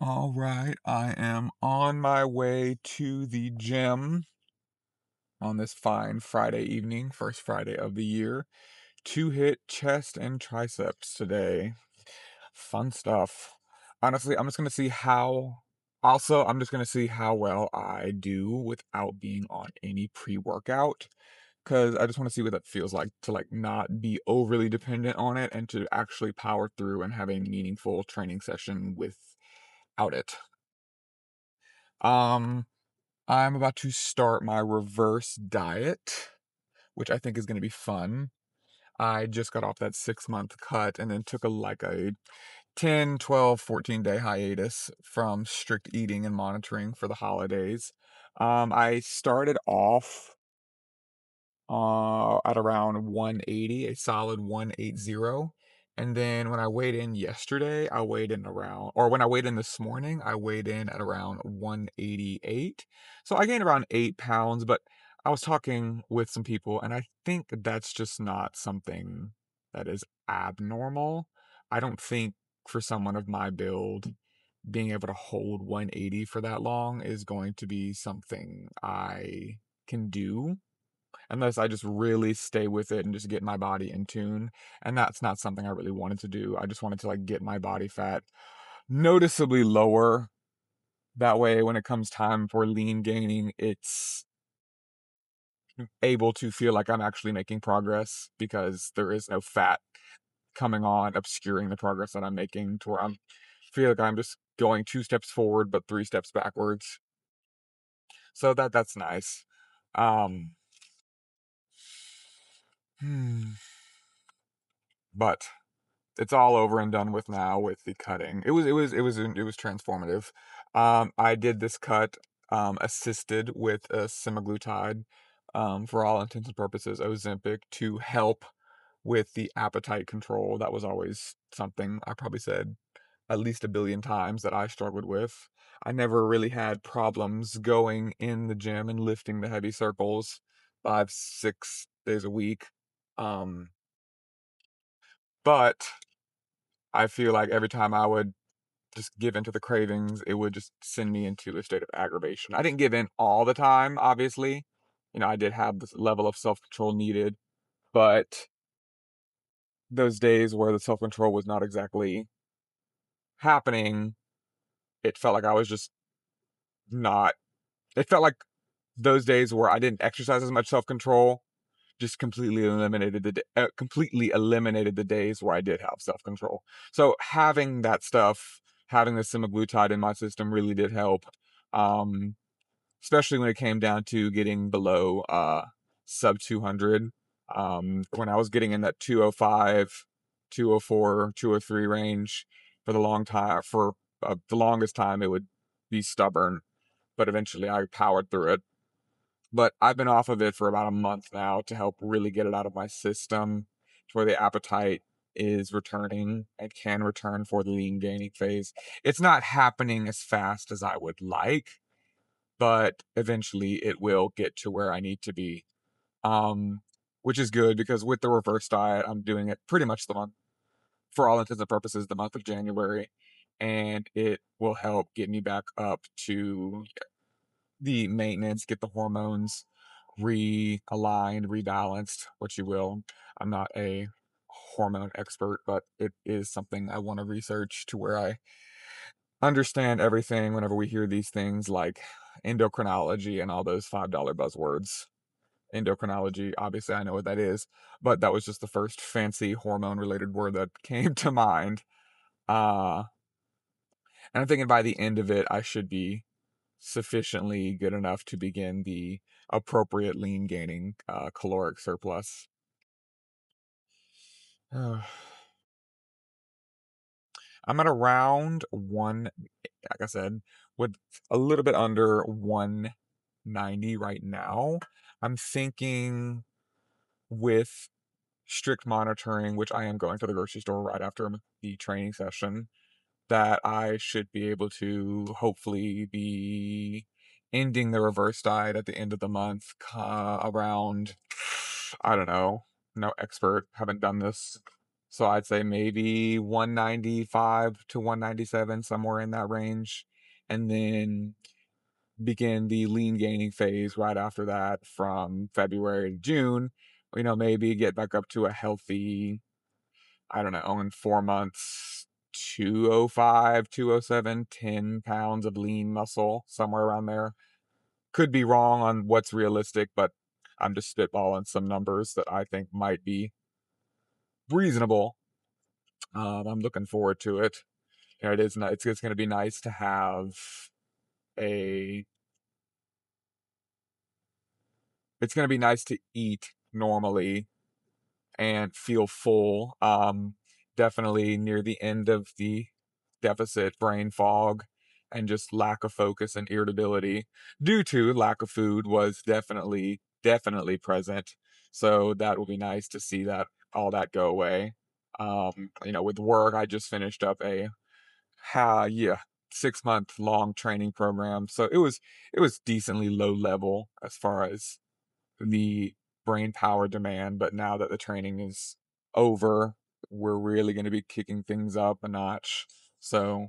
All right, I am on my way to the gym on this fine Friday evening, first Friday of the year, to hit chest and triceps today. Fun stuff. Honestly, I'm just gonna see how. Also, I'm just gonna see how well I do without being on any pre-workout, because I just want to see what that feels like to not be overly dependent on it and to actually power through and have a meaningful training session without it. Um, I'm about to start my reverse diet, which I think is going to be fun. I just got off that 6 month cut and then took a 10, 12, 14-day hiatus from strict eating and monitoring for the holidays. I started off at around 180, a solid 180. And then when I weighed in yesterday, I weighed in around, or when I weighed in this morning, I weighed in at around 188. So I gained around 8 pounds, but I was talking with some people, and I think that's just not something that is abnormal. I don't think for someone of my build, being able to hold 180 for that long is going to be something I can do unless I just really stay with it and just get my body in tune. And that's not something I really wanted to do. I just wanted to get my body fat noticeably lower. That way, when it comes time for lean gaining, it's able to feel like I'm actually making progress because there is no fat coming on, obscuring the progress that I'm making to where I'm feel like I'm just going 2 steps forward but 3 steps backwards. So that's nice. Um, hmm, but it's all over and done with now with the cutting. It was transformative. I did this cut assisted with a semaglutide, for all intents and purposes, Ozempic to help with the appetite control. That was always something I probably said at least a billion times that I struggled with. I never really had problems going in the gym and lifting the heavy circles 5, 6 days a week. Um, but I feel like every time I would just give in to the cravings, it would just send me into a state of aggravation. I didn't give in all the time, obviously. I did have this level of self control needed, but those days where the self control was not exactly happening, it felt like I was just not. It felt like those days where I didn't exercise as much self control just completely eliminated the days where I did have self control. So having that stuff, having the semaglutide in my system really did help. Um, Especially when it came down to getting below sub 200. When I was getting in that 205, 204, 203 range for the longest time, it would be stubborn, but eventually I powered through it. But I've been off of it for about a month now to help really get it out of my system to where the appetite is returning and can return for the lean gaining phase. It's not happening as fast as I would like, but eventually it will get to where I need to be. Um, which is good because with the reverse diet, I'm doing it pretty much the month, for all intents and purposes, the month of January, and it will help get me back up to the maintenance, get the hormones realigned, rebalanced, what you will. I'm not a hormone expert, but it is something I want to research to where I understand everything whenever we hear these things like endocrinology and all those $5 buzzwords. Endocrinology, obviously, I know what that is, but that was just the first fancy hormone related word that came to mind. Uh, and I'm thinking by the end of it, I should be sufficiently good enough to begin the appropriate lean gaining caloric surplus. I'm at around one, like I said, with a little bit under 190 right now. I'm thinking with strict monitoring, which I am going to the grocery store right after the training session, that I should be able to hopefully be ending the reverse diet at the end of the month, around, I don't know, no expert, haven't done this, So I'd say maybe 195 to 197, somewhere in that range. And then begin the lean gaining phase right after that from February to June. Maybe get back up to a healthy, I don't know, in 4 months, 205, 207, 10 pounds of lean muscle, somewhere around there. Could be wrong on what's realistic, but I'm just spitballing some numbers that I think might be reasonable. I'm looking forward to it. It is. It's going to be nice to have a. It's going to be nice to eat normally and feel full. Definitely near the end of the deficit, brain fog and just lack of focus and irritability due to lack of food was definitely present. So that will be nice to see that all that go away. With work, I just finished up a yeah, 6 month long training program. So it was decently low level as far as the brain power demand, but now that the training is over, we're really going to be kicking things up a notch. So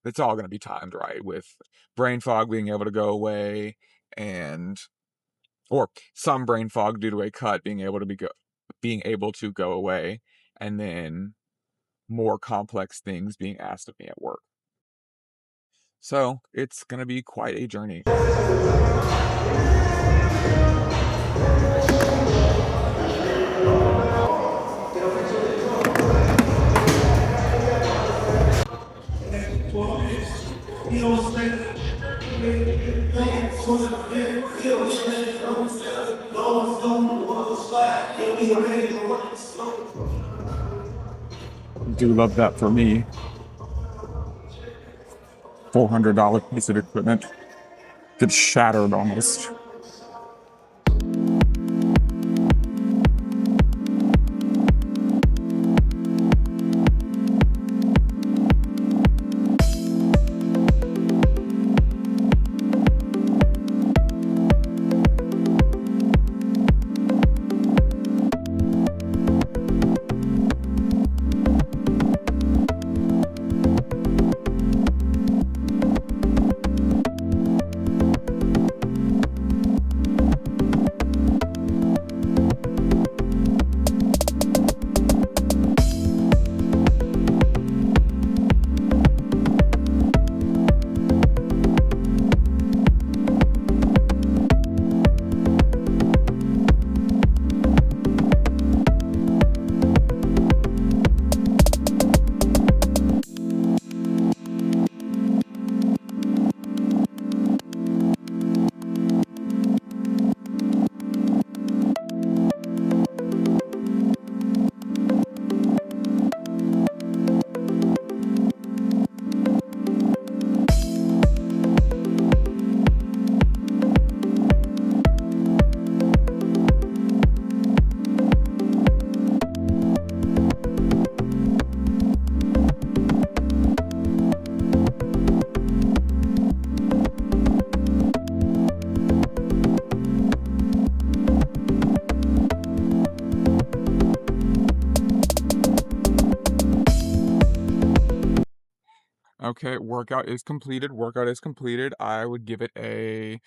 it's all going to be timed right with brain fog being able to go away and or some brain fog due to a cut being able to go away and then more complex things being asked of me at work. So it's going to be quite a journey. Do love that for me. $400 piece of equipment gets shattered almost. Okay, workout is completed. Workout is completed. I would give it a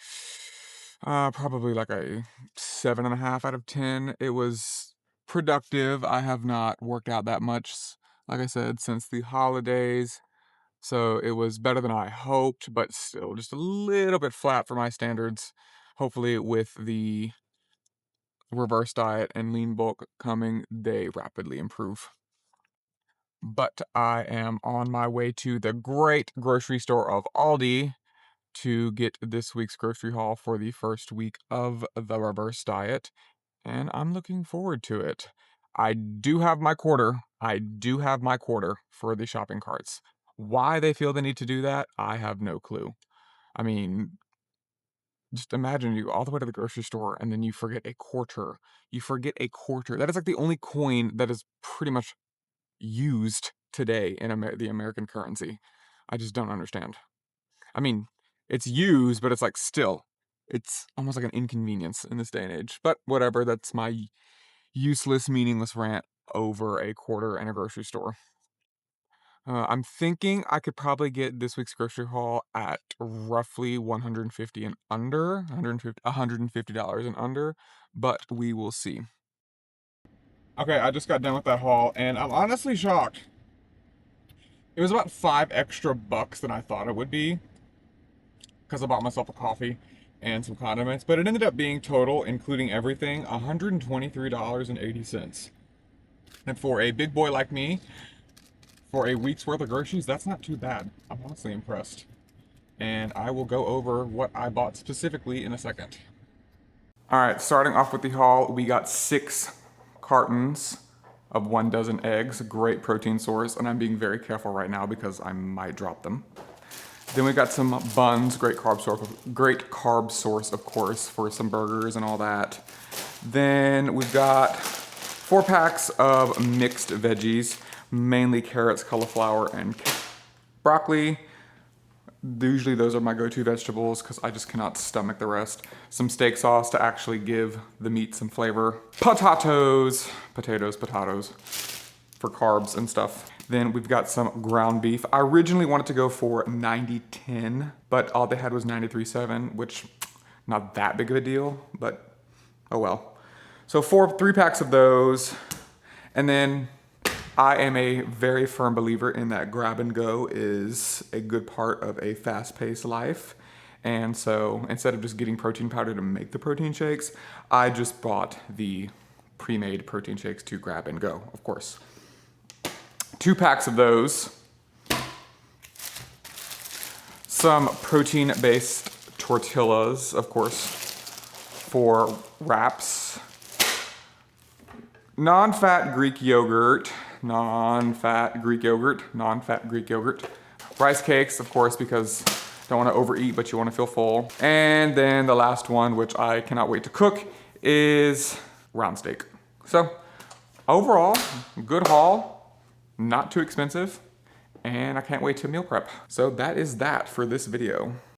probably like a 7.5 out of 10. It was productive. I have not worked out that much, like I said, since the holidays. So it was better than I hoped, but still just a little bit flat for my standards. Hopefully, with the reverse diet and lean bulk coming, they rapidly improve. But I am on my way to the great grocery store of Aldi to get this week's grocery haul for the first week of the reverse diet, and I'm looking forward to it. I do have my quarter. I do have my quarter for the shopping carts. Why they feel the need to do that, I have no clue. I mean, just imagine you all the way to the grocery store and then you forget a quarter. You forget a quarter. That is like the only coin that is pretty much used today in the American currency. I just don't understand. I mean, it's used, but it's like still, it's almost like an inconvenience in this day and age. But whatever, that's my useless, meaningless rant. over a quarter in a grocery store. I'm thinking I could probably get this week's grocery haul at roughly 150 and under, $150 and under, but we will see. Okay, I just got done with that haul, and I'm honestly shocked. It was about $5 extra than I thought it would be, because I bought myself a coffee and some condiments, but it ended up being total, including everything, $123.80. And for a big boy like me, for a week's worth of groceries, that's not too bad. I'm honestly impressed. And I will go over what I bought specifically in a second. All right, starting off with the haul, we got 6 cartons of 1 dozen eggs, great protein source, and I'm being very careful right now because I might drop them. Then we got some buns, great carb source, of course, for some burgers and all that. Then we've got 4 packs of mixed veggies, mainly carrots, cauliflower, and broccoli. Usually those are my go-to vegetables because I just cannot stomach the rest. Some steak sauce to actually give the meat some flavor. Potatoes for carbs and stuff. Then we've got some ground beef. I originally wanted to go for 90-10, but all they had was 93.7, which not that big of a deal, but oh well. So 3 packs of those. And then I am a very firm believer in that grab and go is a good part of a fast-paced life. And so instead of just getting protein powder to make the protein shakes, I just bought the pre-made protein shakes to grab and go, of course. 2 packs of those. Some protein-based tortillas, of course, for wraps. Non-fat Greek yogurt. Rice cakes, of course, because don't want to overeat, but you want to feel full. And then the last one, which I cannot wait to cook, is round steak. So overall, good haul, not too expensive, and I can't wait to meal prep. So that is that for this video.